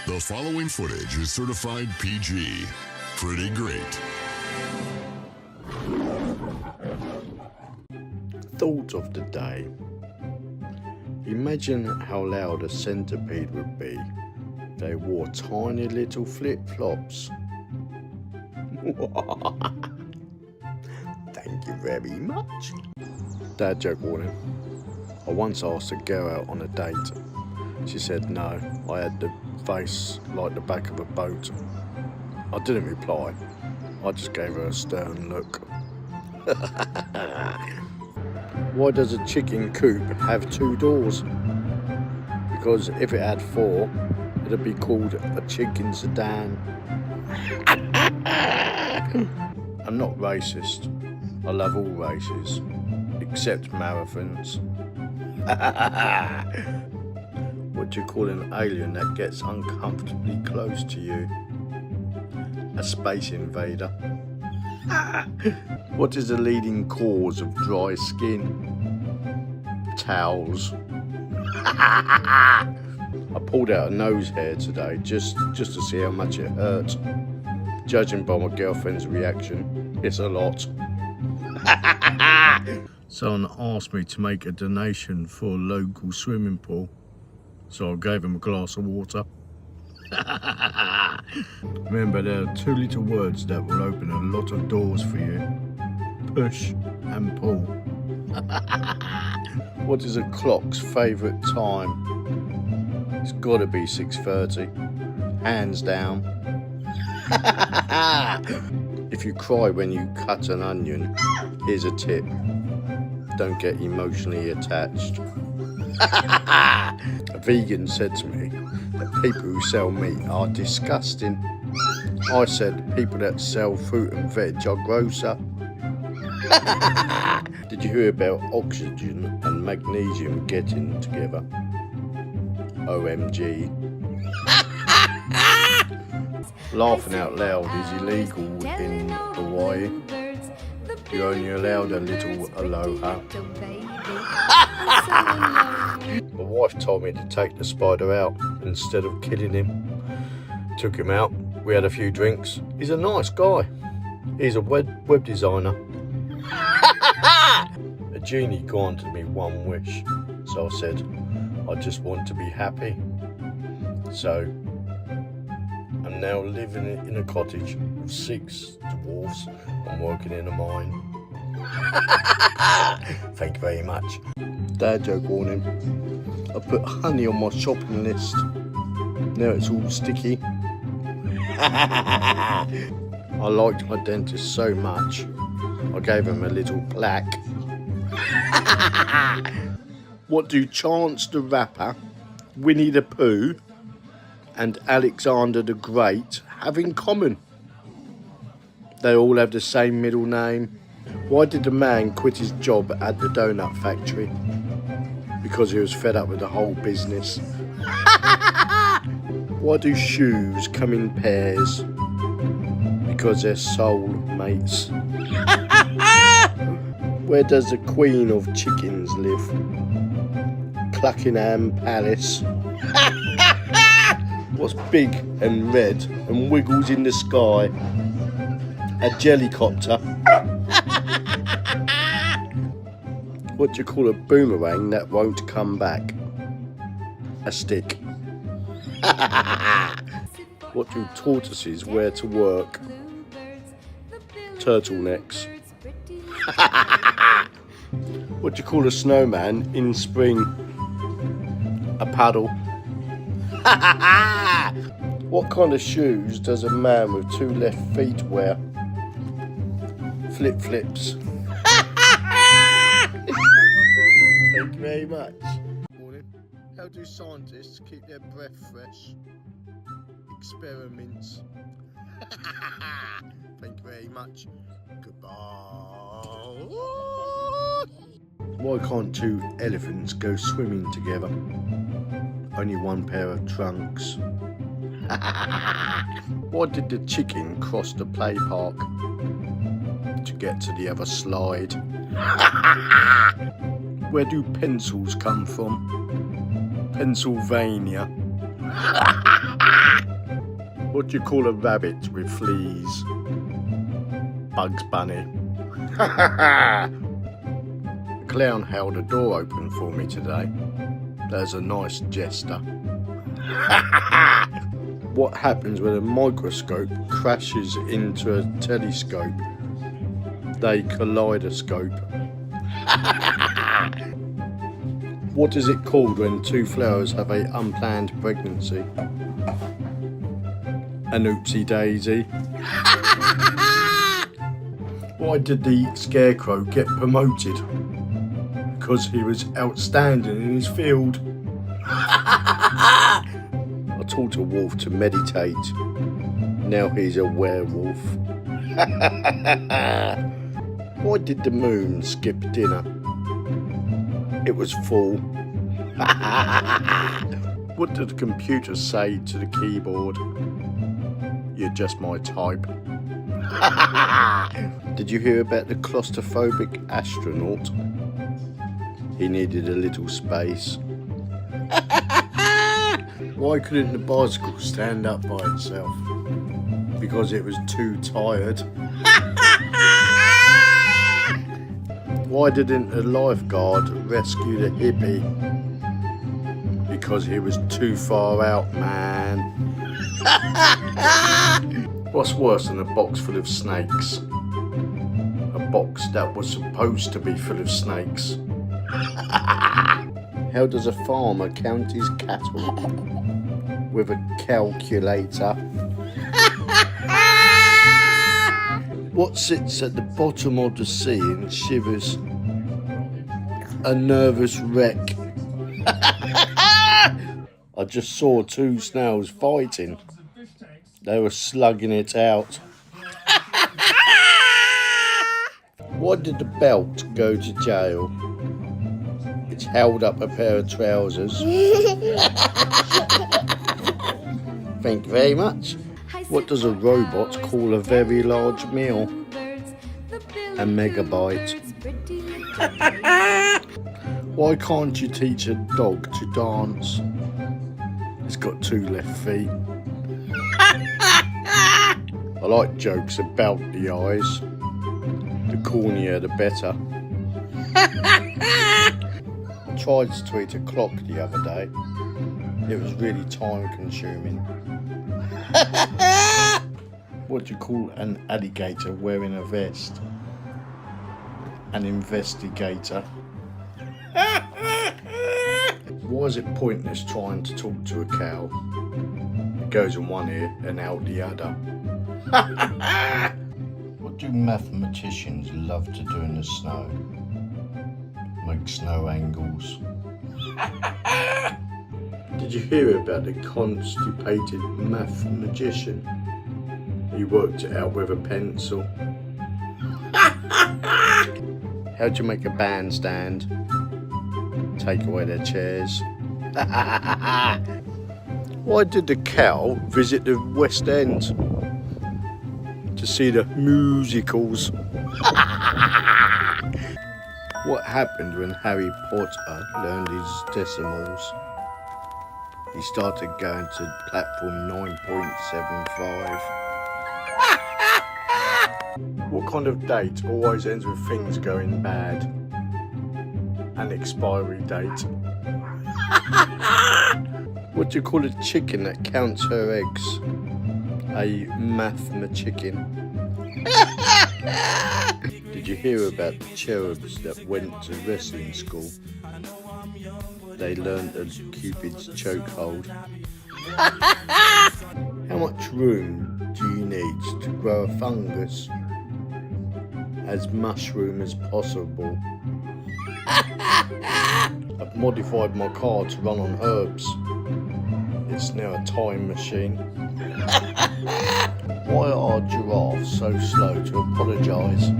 The following footage is certified PG. Pretty great. Thought of the day. Imagine how loud a centipede would be. They wore tiny little flip-flops. Thank you very much. Dad joke warning. I once asked a girl out on a date. She said no, I had the face like the back of a boat. I didn't reply. I just gave her a stern look. Why does a chicken coop have 2 doors? Because if it had 4, it'd be called a chicken sedan. I'm not racist. I love all races, except marathons. What do you call an alien that gets uncomfortably close to you? A space invader. What is the leading cause of dry skin? Towels. I pulled out a nose hair today just to see how much it hurt. Judging by my girlfriend's reaction, it's a lot. Someone asked me to make a donation for a local swimming pool, so I gave him a glass of water. Remember, there are 2 little words that will open a lot of doors for you. Push and pull. What is a clock's favourite time? It's got to be 6:30. Hands down. If you cry when you cut an onion, here's a tip. Don't get emotionally attached. A vegan said to me that people who sell meat are disgusting. I said people that sell fruit and veg are grosser. Did you hear about oxygen and magnesium getting together? OMG. Laughing out loud is illegal in Hawaii. You're only allowed a little aloha. My wife told me to take the spider out instead of killing him. Took him out, we had a few drinks. He's a nice guy. He's a web designer. A genie granted me 1 wish, so I said, I just want to be happy. So, I'm now living in a cottage with 6 dwarfs and working in a mine. Thank you very much. Dad joke warning. I put honey on my shopping list. Now it's all sticky. I liked my dentist so much, I gave him a little plaque. What do Chance the Rapper, Winnie the Pooh, and Alexander the Great have in common? They all have the same middle name. Why did the man quit his job at the donut factory? Because he was fed up with the whole business. Why do shoes come in pairs? Because they're soul mates. Where does the queen of chickens live? Cluckingham Palace. What's big and red and wiggles in the sky? A jellycopter. What do you call a boomerang that won't come back? A stick. What do tortoises wear to work? Turtlenecks. What do you call a snowman in spring? A paddle. What kind of shoes does a man with 2 left feet wear? Flip-flips. Thank you very much. Morning. How do scientists keep their breath fresh? Experiments. Thank you very much. Goodbye. Why can't 2 elephants go swimming together? Only 1 pair of trunks. Why did the chicken cross the play park? To get to the other slide. Where do pencils come from? Pennsylvania. What do you call a rabbit with fleas? Bugs Bunny. The clown held a door open for me today. There's a nice jester. What happens when a microscope crashes into a telescope? They kaleidoscope. What is it called when two flowers have an unplanned pregnancy? An oopsie daisy. Why did the scarecrow get promoted? Because he was outstanding in his field. I taught a wolf to meditate. Now he's a werewolf. Why did the moon skip dinner? It was full. What did the computer say to the keyboard? You're just my type. Did you hear about the claustrophobic astronaut? He needed a little space. Why couldn't the bicycle stand up by itself? Because it was too tired. Why didn't a lifeguard rescue the hippie? Because he was too far out, man. What's worse than a box full of snakes? A box that was supposed to be full of snakes. How does a farmer count his cattle? With a calculator. What sits at the bottom of the sea and shivers? A nervous wreck. I just saw two snails fighting. They were slugging it out. Why did the belt go to jail? It's held up a pair of trousers. Thank you very much. What does a robot call a very large meal? A megabyte. Why can't you teach a dog to dance? It's got two left feet. I like jokes about the eyes. The cornier the better. I tried to tweet a clock the other day. It was really time consuming. What do you call an alligator wearing a vest? An investigator. Why is it pointless trying to talk to a cow? It goes in one ear and out the other. What do mathematicians love to do in the snow? Make snow angles. Did you hear about the constipated math magician? He worked it out with a pencil. How do you make a bandstand? Take away their chairs. Why did the cow visit the West End? To see the musicals. What happened when Harry Potter learned his decimals? He started going to platform 9.75. What kind of date always ends with things going bad? An expiry date. What do you call a chicken that counts her eggs? A math-ma-chicken. Did you hear about the cherubs that went to wrestling school? They learned a Cupid's chokehold. How much room do you need to grow a fungus? As mushroom as possible. I've modified my car to run on herbs. It's now a time machine. Why are giraffes so slow to apologise?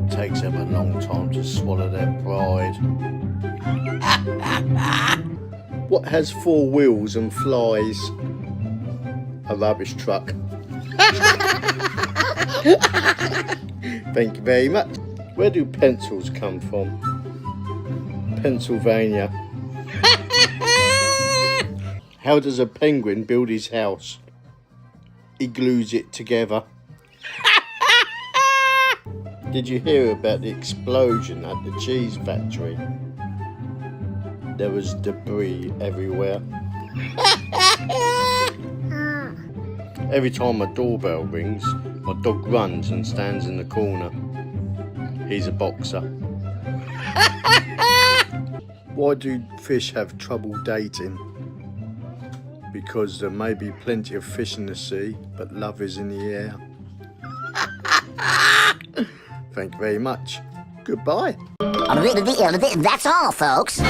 It takes them a long time to swallow their pride. What has four wheels and flies? A rubbish truck. Thank you very much. Where do pencils come from? Pennsylvania. How does a penguin build his house? he glues it together. Did you hear about the explosion at the cheese factory? There was debris everywhere. Every time my doorbell rings, my dog runs and stands in the corner. He's a boxer. Why do fish have trouble dating? Because there may be plenty of fish in the sea, but love is in the air. Thank you very much. Goodbye. That's all, folks.